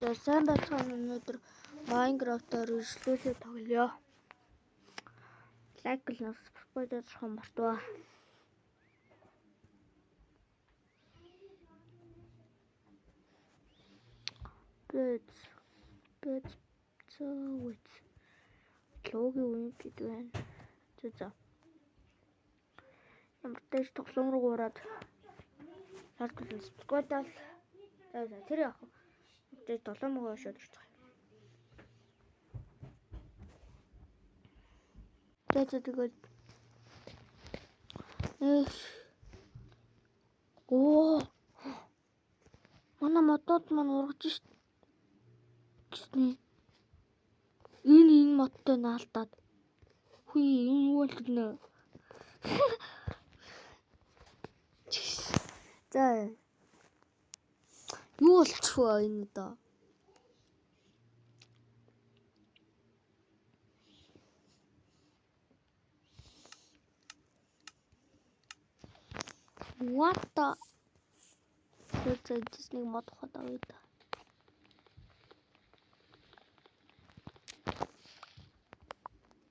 За сайн байцгаана өнөөдөр Minecraft-аар үргэлжлүүлээ тоглоё. Лайк гэл subscribe хийх мартаа. Бэт цэвэт. Логийн үн бид байна. За. Ямар ч тааш тоглоом руу ороод лайк гэл subscribe даа. За тэр яах вэ? Тэгээд тоглоом руу шууд орчих. Тэгээд манай модод маань ургаж шít. Гэсний энэ модтой наалтаад. Хүй энэ юу болчихно? За. Юу болчихвоо энэ одоо? What the? Тэд нэг мод хот авъя да.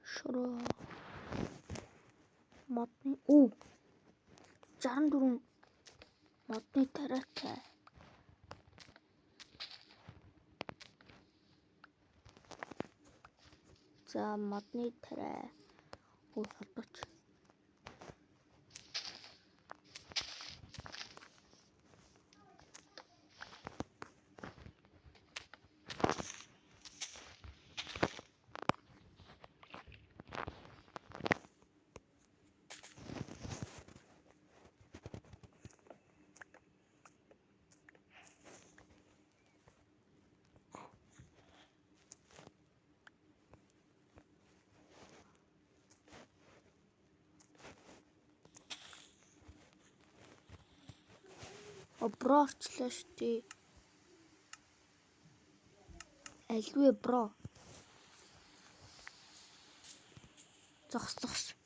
Шуруу. Модны 64 модны тариатай. За модны тариа. Холбооч. Бро орчлоо штий. Альвэ бро. Зогс.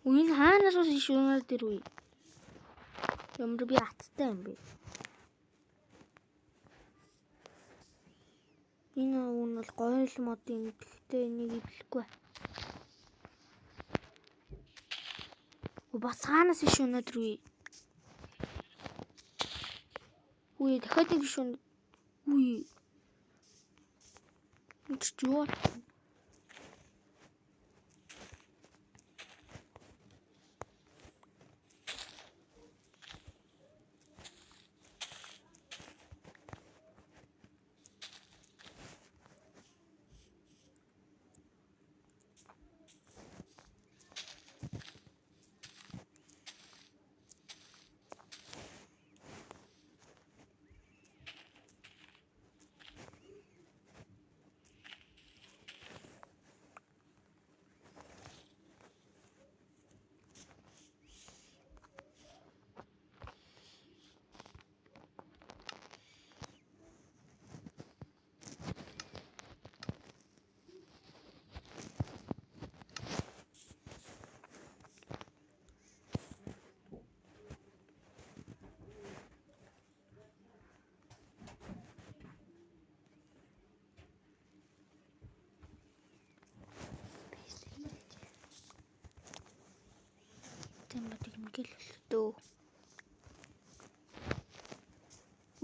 Энэ хаанаас ус шуунаар дэр үе. Ямар би аттай юм бэ? Энэ үн бол гоё л модын гэхдээ энийг иблэхгүй. Бас хаанаас шуунаар дэр үе. Үе дахиад нэг шуун. Үе. Юу?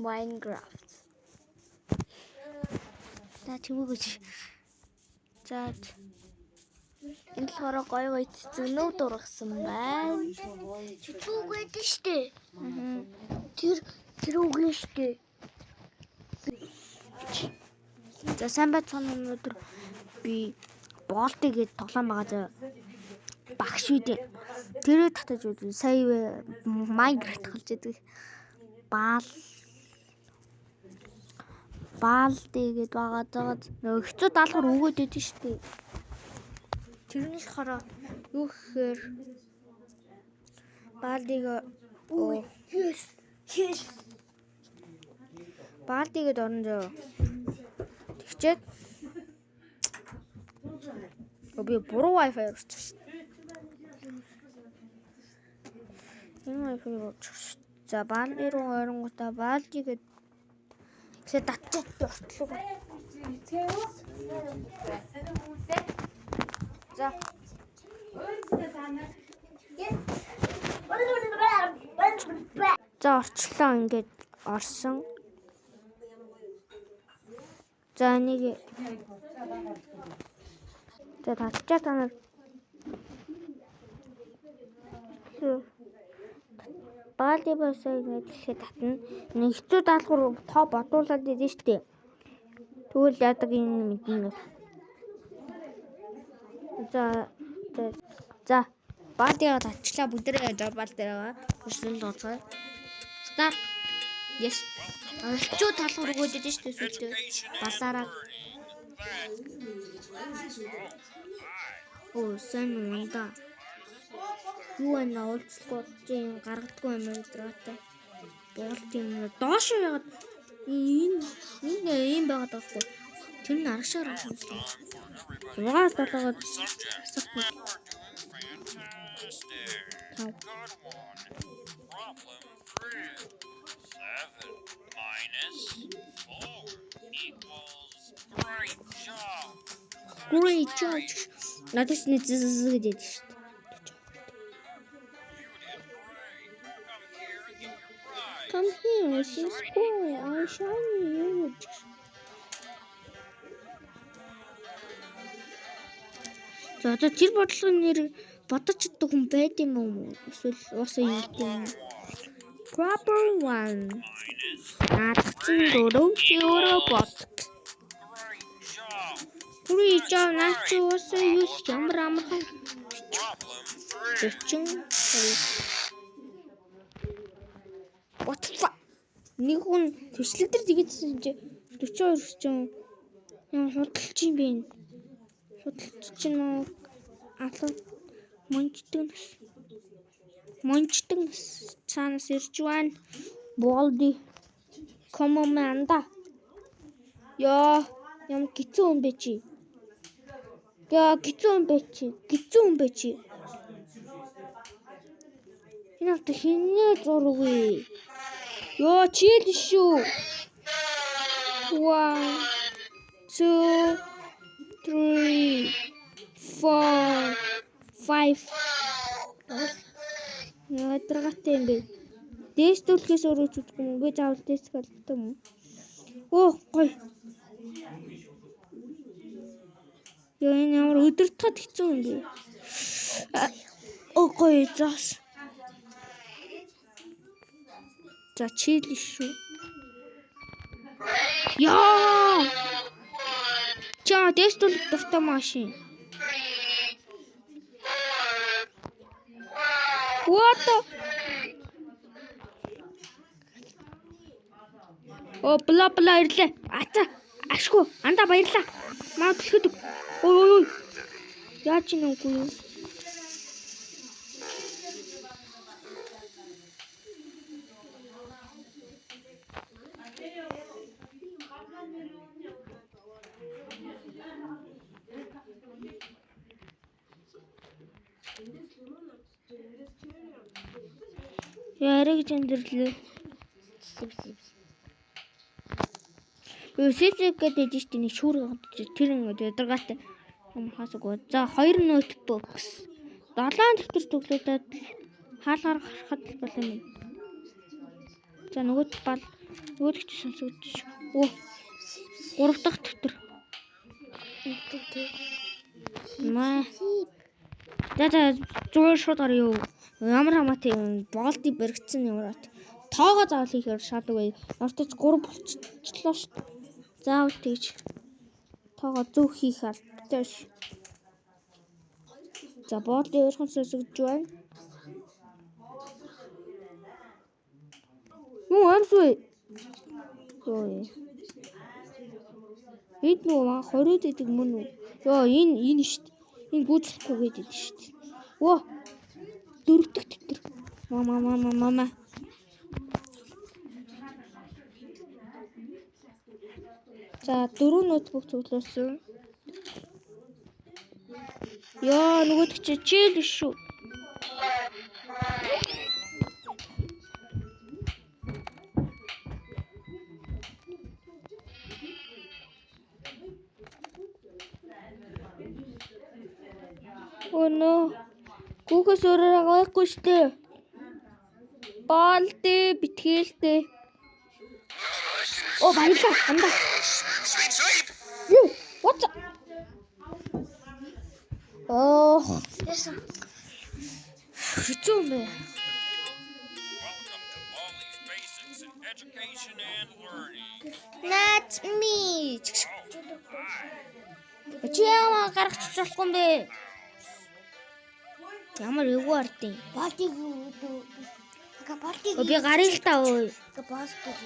Minecraft. За чимээгч. За энэ болохоор гоё зөнөө дургасан байна. Зүг байдаг штэ. Тэр үгүй штэ. За сайн байцгаана өнөөдөр би болтыг гээд тоглоом байгаа заа. Багш үдээ. Тэрээ татаж үзв. Сая Minecraft тоглож байдаг. Баал баалди гэдээ байгаа. Нөгөө хэцүү даалгавар өгөөд идэв шүү дээ. Тэр нь болохоор юу гэхээр баалдиг баалдигэд орно зөө. Тэгчээд би буруу wifi орчих шүү дээ. Энэ wifi орчих шүү. За баалди руу оронгуудаа баалдигэд тэгээд татчих ортлоо. За. За орчлоо ингээд орсон. За нэг за татчаа танаа баалди басаа гэдгээр татна. Нэг хэцүү даалгавар тоо бодуулаад идэв штэ. Тэгвэл яадаг юм мэднэ. За баалдигаа татчлаа бүдэрээ дорбал дээр байгаа. Хүслэл тооцоо. Start. Yes. Хэцүү даалгавар өгөөд идэв штэ сүлдээ. Балаараа. Сайн унда. Юу энэ уулзлууд чинь гаргадгүй юм өдрөөтэй. Болт юм доош яагаад энэ юм байгаад байхгүй. Тэр нь аргашаар авсан. Угаас толгойд асахгүй. Great job. Надад ч нэг зэзэзэгэд шүү дээ. Come here, see squirrel. I'll show you. За одоо тэр бодлогын нэр бодож чаддаг хүн байд юм уу? Эсвэл уусаа юм тийм. Proper one. Наадсан дөрөв бот. Great job. Наач уусаа юу ямар амархан. Тэчин. What the fuck? Нэг хүн төчлөг дээр тэгээдсэн чи 42 өсчин юм худалч юм бэ? Худалч чинь алуу мончтон цаанаас ирж байна. Болди комоманда. Яа, юм гизүү юм бэ чи? Гизүү юм бэ чи? Энэ хинээ зургүй. Ёо чийл шүү. 1 2 3 4 5 Яадрагтай юм бэ? Дээстүүлэхээс өөрөө ч үгүй юм. Би заавал дээсэх албатай юм. Оо гоё. Яа энэ ямар өдөртөд хэцүү юм бэ? Оо гоё зас. За чийл шүү. Яа! Чаа дээстүүлэх дуртай машин. What? Оо бла ирлээ. Ацаа ашгүй анда баярлаа. Маа төлөхөд. Ой. Яаж ийн үгүй юу? Яриг зэндэрлээ. Өсөж гэдэг чинь нэг шүүр гадаж тэр ингээд ядаргаатай юм хаасгүй. За 2 ноутбукс. 7 дэвтэр төглөөдөд хаалгаар харахад болох юм. За нөгөөд ч сонсогдчих. Оо. 3 дахь дэвтэр. Маа. За зүгээр шууд орё. Ямар хамаатай юм болди бэргцэн ямар бат. Тоогоо заавал хийхээр шаардлагагүй. Орточ 3 болчихлоо шүү дээ. Заавал тэгж тоогоо зөв хийх албатай ш. За болди өөрхөн сонсогдож байна. Юу амсгүй. Ой. Эд нөгөө маа 20-од идэг мөн үү? Йоо энэ шүү дээ. Энэ гүйцэхгүй гэдэг шүү дээ. Оо. Дөрөвдөг тэмдэг. Мама. За 4 ноутбук цуглуулсан. Яа нөгөөдөг чи чийл биш шүү. Oh no. Гүүхээс өөрөөр гайхгүй штэ. Баалдээ битгээлтэй. Оо баярлаа. Андаа. Юу? What? Oh. Яасан. Хэцүү юм бэ? That's me. Чи яамаа гаргачих болохгүй юм бэ? Ямар эвгүй ардын. Балтиг. Би гарыг л та өө. Балтиг.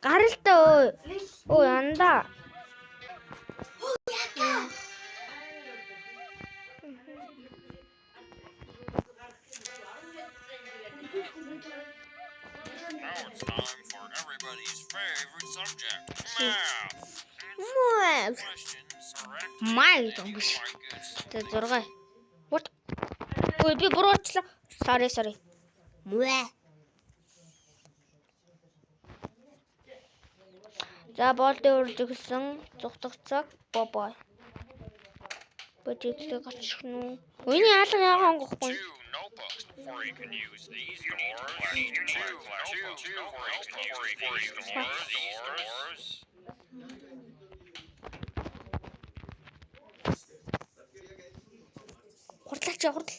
Гарыг л та өө. Өө андаа. Now it's time for everybody's favorite subject, Math. math. Questions are active Math. and quite good. Тэ 6. What? Ой би буруучлаа. Sorry. Муэ. За боолдын урж өгсөн зүгтх цаг бобой. Бочиглээ гачих нь. Өний хаалга яахан гохгүй. 2 notebooks before you can use these doors. You need 2 notebooks before you can use these doors. Хурдлаач.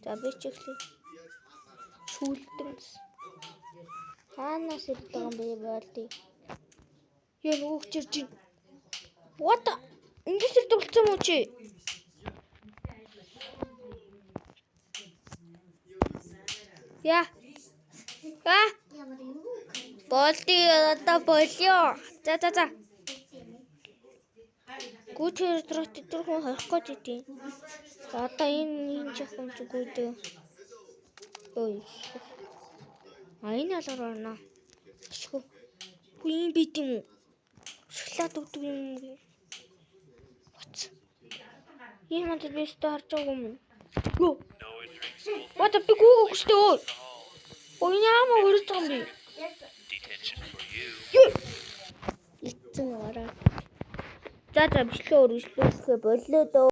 За би ч ихлээ. Шүүлтэн. Хаанаас ирдэг юм бэ боолдыг? Яа нөгөөч ирж байна. What? Эндээс ирдэг болсон юм уу чи? Яа. Болди одоо болио. За. Гүтэр төрхөн хорих гэж идэв. За одоо энэ чих юм чи гүйдэ. Ой. Энэ алгаар орно. Ашгүй. Хүү юм бит юм уу? Шоколад өгдөг юм. What? Энэ манд бистэ харж байгаа юм. Гөө. What би гүүг өчтөө. Ой яамаа өрөж байгаа юм би. Detention for you. Эцэн ороо. За бичлээ өргөжлүүлэхэ болоо доо.